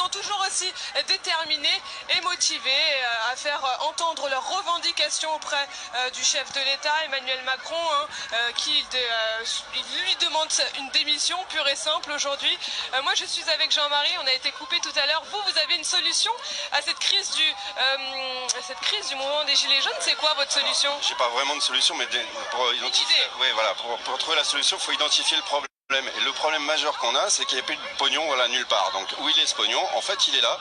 sont toujours aussi déterminés et motivés à faire entendre leurs revendications auprès du chef de l'État, Emmanuel Macron, qui lui demande une démission pure et simple aujourd'hui. Moi je suis avec Jean-Marie, on a été coupé tout à l'heure. Vous avez une solution à cette crise du mouvement des Gilets jaunes? C'est quoi votre solution? J'ai pas vraiment de solution, mais pour identifier, oui, voilà, pour trouver la solution, il faut identifier le problème. Et le problème majeur qu'on a, c'est qu'il n'y a plus de pognon, voilà, nulle part. Donc où il est ce pognon? En fait, il est là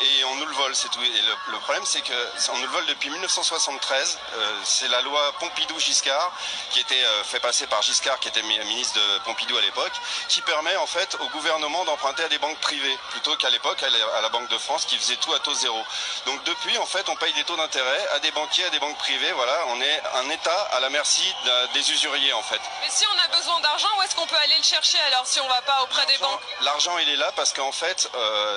et on nous le vole, c'est tout. Et le problème, c'est qu'on nous le vole depuis 1973. C'est la loi Pompidou-Giscard qui était fait passer par Giscard, qui était ministre de Pompidou à l'époque, qui permet en fait au gouvernement d'emprunter à des banques privées plutôt qu'à l'époque à la Banque de France qui faisait tout à taux zéro. Donc depuis, en fait, on paye des taux d'intérêt à des banquiers, à des banques privées. Voilà, on est un État à la merci des usuriers en fait. Mais si on a besoin d'argent, où est-ce qu'on peut aller le chercher alors si on va pas auprès des banques? L'argent il est là parce qu'en fait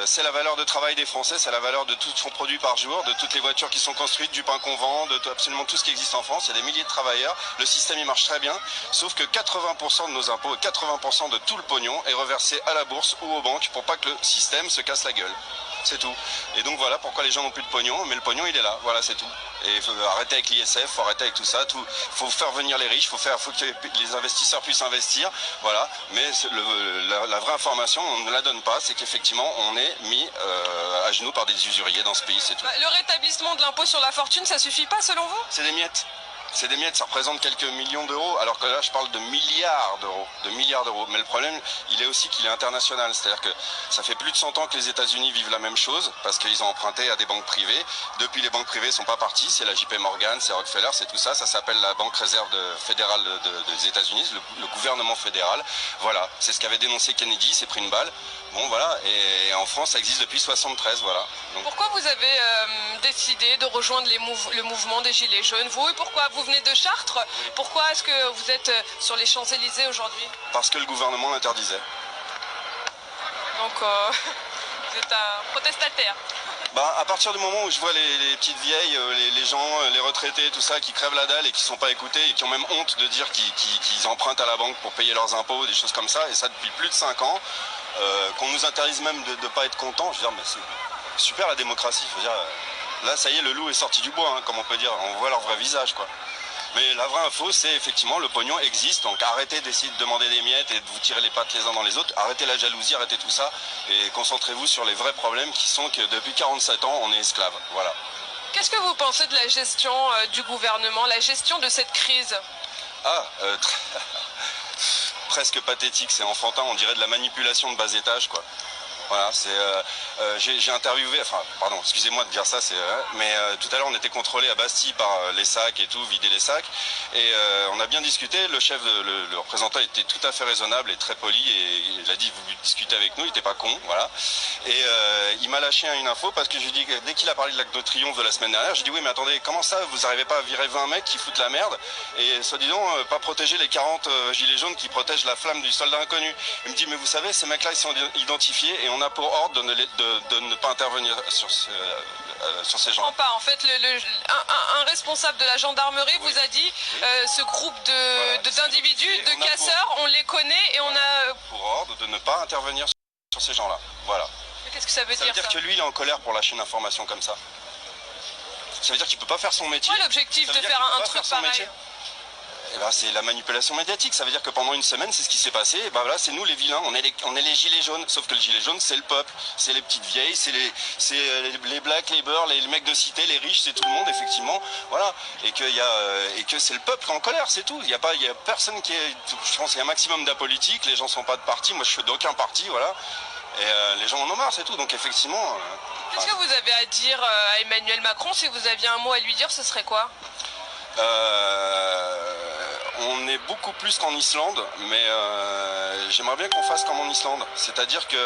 c'est la valeur de travail des Français, c'est la valeur de tout ce qu'on produit par jour, de toutes les voitures qui sont construites, du pain qu'on vend, de absolument tout ce qui existe en France. Il y a des milliers de travailleurs, le système il marche très bien, sauf que 80% de nos impôts et 80% de tout le pognon est reversé à la bourse ou aux banques pour pas que le système se casse la gueule. C'est tout. Et donc voilà pourquoi les gens n'ont plus de pognon, mais le pognon il est là, voilà c'est tout. Et il faut arrêter avec l'ISF, il faut arrêter avec tout ça, il faut faire venir les riches, il faut que les investisseurs puissent investir, voilà. Mais la vraie information, on ne la donne pas, c'est qu'effectivement on est mis à genoux par des usuriers dans ce pays, c'est tout. Le rétablissement de l'impôt sur la fortune, ça suffit pas selon vous? C'est des miettes. C'est des miettes, ça représente quelques millions d'euros, alors que là je parle de milliards d'euros. Mais le problème, il est aussi qu'il est international, c'est-à-dire que ça fait plus de 100 ans que les États-Unis vivent la même chose, parce qu'ils ont emprunté à des banques privées. Depuis, les banques privées sont pas parties, c'est la JP Morgan, c'est Rockefeller, c'est tout ça. Ça s'appelle la Banque Réserve fédérale des États-Unis, le gouvernement fédéral. Voilà, c'est ce qu'avait dénoncé Kennedy, il s'est pris une balle. Bon voilà, et en France ça existe depuis 73, voilà. Donc, pourquoi vous avez décidé de rejoindre le mouvement des Gilets jaunes, vous, et pourquoi vous venez de Chartres? Pourquoi est-ce que vous êtes sur les Champs-Élysées aujourd'hui? Parce que le gouvernement l'interdisait. Donc vous êtes un protestataire? À partir du moment où je vois les petites vieilles, les gens, les retraités, tout ça, qui crèvent la dalle et qui sont pas écoutés et qui ont même honte de dire qu'ils empruntent à la banque pour payer leurs impôts, des choses comme ça, et ça depuis plus de 5 ans, qu'on nous interdise même de ne pas être content, je veux dire, mais c'est super la démocratie, je veux dire, là ça y est, le loup est sorti du bois, hein, comme on peut dire, on voit leur vrai visage, quoi. Mais la vraie info, c'est effectivement le pognon existe, donc arrêtez d'essayer de demander des miettes et de vous tirer les pattes les uns dans les autres, arrêtez la jalousie, arrêtez tout ça, et concentrez-vous sur les vrais problèmes qui sont que depuis 47 ans, on est esclave, voilà. Qu'est-ce que vous pensez de la gestion du gouvernement, la gestion de cette crise? Presque pathétique, c'est enfantin, on dirait de la manipulation de bas étage, quoi. Voilà, j'ai interviewé, enfin, pardon, excusez-moi de dire ça, mais tout à l'heure on était contrôlé à Bastille par les sacs et tout, vider les sacs, et on a bien discuté. Le chef, le représentant était tout à fait raisonnable et très poli, et il a dit vous discutez avec nous, il était pas con, voilà. Et il m'a lâché une info parce que je lui dis dès qu'il a parlé de l'Arc de Triomphe de la semaine dernière, j'ai dit oui mais attendez, comment ça vous n'arrivez pas à virer 20 mecs qui foutent la merde et soi-disant pas protéger les 40 gilets jaunes qui protègent la flamme du soldat inconnu. Il me dit mais vous savez ces mecs là ils sont identifiés et on a pour ordre de ne pas intervenir sur ces gens. Pas. En fait, un responsable de la gendarmerie vous a dit ce groupe d'individus, de casseurs, on les connaît et on a pour ordre de ne pas intervenir sur ces gens-là. Voilà. Qu'est-ce que ça veut dire? Ça veut dire que lui, il est en colère pour lâcher une information comme ça. Ça veut dire qu'il peut pas faire son métier. Quel l'objectif de faire un truc pareil? C'est la manipulation médiatique, ça veut dire que pendant une semaine c'est ce qui s'est passé, et voilà, c'est nous les vilains, on est les gilets jaunes, sauf que le gilet jaune c'est le peuple, c'est les petites vieilles, c'est les blacks, les beurs, les mecs de cité, les riches, c'est tout le monde effectivement, voilà, et que c'est le peuple en colère, c'est tout, il y a personne qui est, je pense qu'il y a un maximum d'apolitiques, les gens sont pas de parti, moi je suis d'aucun parti, voilà, et les gens en ont marre, c'est tout, donc effectivement... Qu'est-ce que vous avez à dire à Emmanuel Macron? Si vous aviez un mot à lui dire, ce serait quoi? On est beaucoup plus qu'en Islande, mais j'aimerais bien qu'on fasse comme en Islande. C'est-à-dire que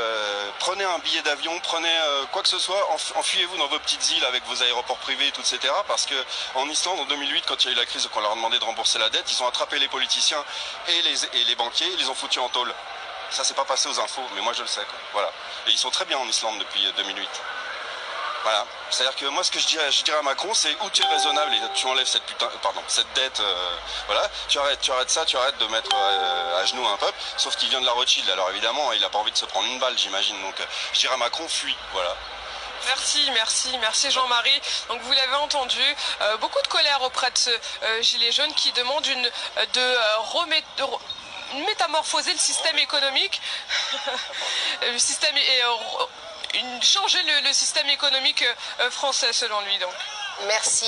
prenez un billet d'avion, prenez quoi que ce soit, enfuyez-vous dans vos petites îles avec vos aéroports privés et tout, etc. Parce que en Islande, en 2008, quand il y a eu la crise, qu'on leur a demandé de rembourser la dette, ils ont attrapé les politiciens et les banquiers, ils les ont foutus en tôle. Ça, c'est pas passé aux infos, mais moi je le sais, quoi. Voilà. Et ils sont très bien en Islande depuis 2008. Voilà. C'est-à-dire que moi, ce que je dirais à Macron, c'est où tu es raisonnable et tu enlèves cette dette. Voilà. Tu arrêtes ça, tu arrêtes de mettre à genoux un peuple. Sauf qu'il vient de la Rothschild. Alors évidemment, il a pas envie de se prendre une balle, j'imagine. Donc, je dirais à Macron, fuis. Voilà. Merci Jean-Marie. Donc vous l'avez entendu, beaucoup de colère auprès de ce gilet jaune qui demande métamorphoser le système économique, changer le système économique français selon lui. Donc. Merci.